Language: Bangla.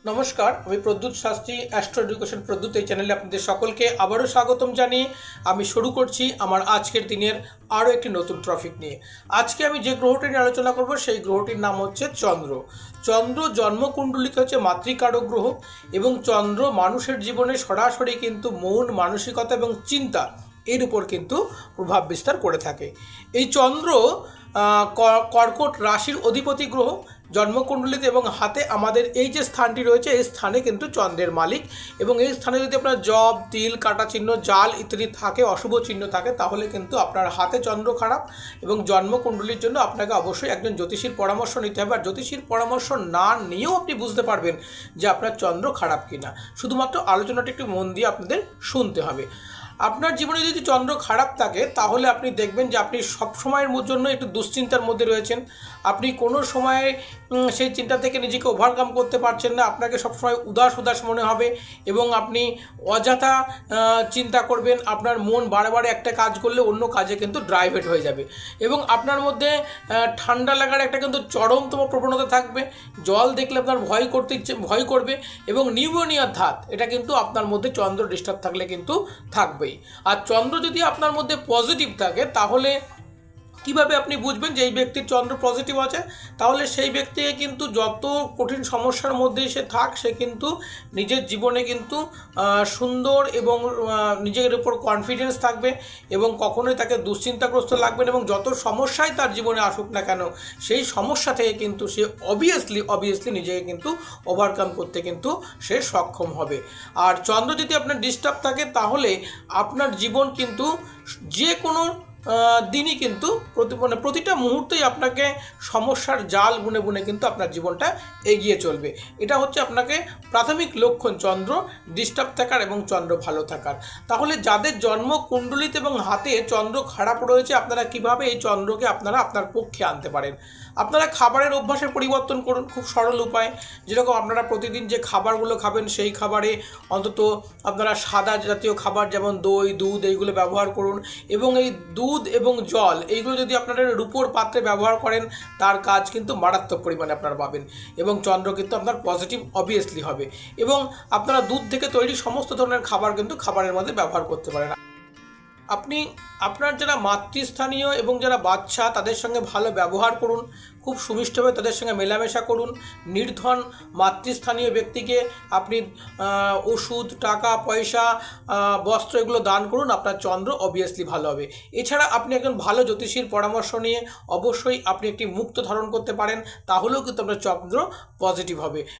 নমস্কার, আমি প্রদ্যুৎ শাস্ত্রী, অ্যাস্ট্রো এডুকেশন প্রদ্যুৎ এই চ্যানেলে আপনাদের সকলকে আবারও স্বাগতম জানিয়ে আমি শুরু করছি আমার আজকের দিনের আরও একটি নতুন টপিক নিয়ে। আজকে আমি যে গ্রহটি নিয়ে আলোচনা করব সেই গ্রহটির নাম হচ্ছে চন্দ্র। চন্দ্র জন্মকুণ্ডলিতে হচ্ছে মাতৃকারক গ্রহ এবং চন্দ্র মানুষের জীবনে সরাসরি কিন্তু মন, মানসিকতা এবং চিন্তা এর উপর কিন্তু প্রভাব বিস্তার করে থাকে। এই চন্দ্র কর্কট রাশির অধিপতি গ্রহ। জন্মকুণ্ডলিতে এবং হাতে আমাদের এই যে স্থানটি রয়েছে এই স্থানে কিন্তু চন্দ্রের মালিক, এবং এই স্থানে যদি আপনার জব, তিল, কাটা চিহ্ন, জাল ইত্যাদি থাকে, অশুভ চিহ্ন থাকে, তাহলে কিন্তু আপনার হাতে চন্দ্র খারাপ। এবং জন্মকুণ্ডলীর জন্য আপনাকে অবশ্যই একজন জ্যোতিষীর পরামর্শ নিতে হবে। আর জ্যোতিষীর পরামর্শ না নিয়েও আপনি বুঝতে পারবেন যে আপনার চন্দ্র খারাপ কিনা। শুধুমাত্র আলোচনাটি একটু মন দিয়ে আপনাদের শুনতে হবে। আপনার জীবনে যদি চন্দ্র খারাপ থাকে তাহলে আপনি দেখবেন যে আপনি সব সময়ের জন্য একটু দুশ্চিন্তার মধ্যে রয়েছেন। আপনি কোনো সময় সেই চিন্তা থেকে নিজেকে ওভারকাম করতে পারছেন না। আপনাকে সবসময় উদাস উদাস মনে হবে এবং আপনি অযথা চিন্তা করবেন। আপনার মন বারে বারে একটা কাজ করলে অন্য কাজে কিন্তু ডাইভার্ট হয়ে যাবে এবং আপনার মধ্যে ঠান্ডা লাগার একটা কিন্তু চরমতম প্রবণতা থাকবে। জল দেখলে আপনার ভয় করবে এবং নিউমোনিয়ার ধাত এটা কিন্তু আপনার মধ্যে চন্দ্র ডিস্টার্ব থাকলে কিন্তু থাকবে। আর চন্দ্র যদি আপনার মধ্যে পজিটিভ থাকে তাহলে কিভাবে আপনি বুঝবেন যে এই ব্যক্তির চন্দ্র পজিটিভ আছে? তাহলে সেই ব্যক্তিকে কিন্তু যত কঠিন সমস্যার মধ্যেই সে থাক, সে কিন্তু নিজের জীবনে কিন্তু সুন্দর এবং নিজের উপর কনফিডেন্স থাকবে এবং কখনোই তাকে দুশ্চিন্তাগ্রস্ত লাগবে না। এবং যত সমস্যাই তার জীবনে আসুক না কেন, সেই সমস্যা থেকে কিন্তু সে অবভিয়াসলি নিজেকে কিন্তু ওভারকাম করতে কিন্তু সে সক্ষম হবে। আর চন্দ্র যদি আপনার ডিস্টার্ব থাকে তাহলে আপনার জীবন কিন্তু যে কোনো দিনই কিন্তু প্রতিটা মুহূর্তেই আপনাকে সমস্যার জাল বুনে বুনে কিন্তু আপনার জীবনটা এগিয়ে চলবে। এটা হচ্ছে আপনাকে প্রাথমিক লক্ষণ চন্দ্র ডিস্টার্ব থাকার এবং চন্দ্র ভালো থাকার। তাহলে যাদের জন্ম কুণ্ডলিতে এবং হাতে চন্দ্র খারাপ রয়েছে, আপনারা কিভাবে এই চন্দ্রকে আপনার পক্ষে আনতে পারেন? আপনারা খাবারের অভ্যাসের পরিবর্তন করুন, খুব সরল উপায়। যেরকম আপনারা প্রতিদিন যে খাবারগুলো খাবেন সেই খাবারে অন্তত আপনারা সাদা জাতীয় খাবার যেমন দই, দুধ এইগুলো ব্যবহার করুন। এবং এই দুধ এবং জল এইগুলো যদি আপনারা রূপোর পাত্রে ব্যবহার করেন, তার কাজ কিন্তু মারাত্মক পরিমাণে আপনারা পাবেন এবং চন্দ্র কিন্তু আপনার পজিটিভ অবভিয়াসলি হবে। এবং আপনারা দুধ থেকে তৈরি সমস্ত ধরনের খাবার কিন্তু খাবারের মধ্যে ব্যবহার করতে পারেন। আপনি আপনার যারা মাতৃস্থানীয় এবং যারা বাচ্চা তাদের সঙ্গে ভালো ব্যবহার করুন, খুব সুমিষ্টভাবে তাদের সঙ্গে মেলামেশা করুন। নির্ধন মাতৃস্থানীয় ব্যক্তিকে আপনি ওষুধ, টাকা পয়সা, বস্ত্র এগুলো দান করুন, আপনার চন্দ্র অবভিয়াসলি ভালো হবে। এছাড়া আপনি একজন ভালো জ্যোতিষীর পরামর্শ নিয়ে অবশ্যই আপনি একটি মুক্ত ধারণ করতে পারেন, তাহলেও কিন্তু আপনার চন্দ্র পজিটিভ হবে।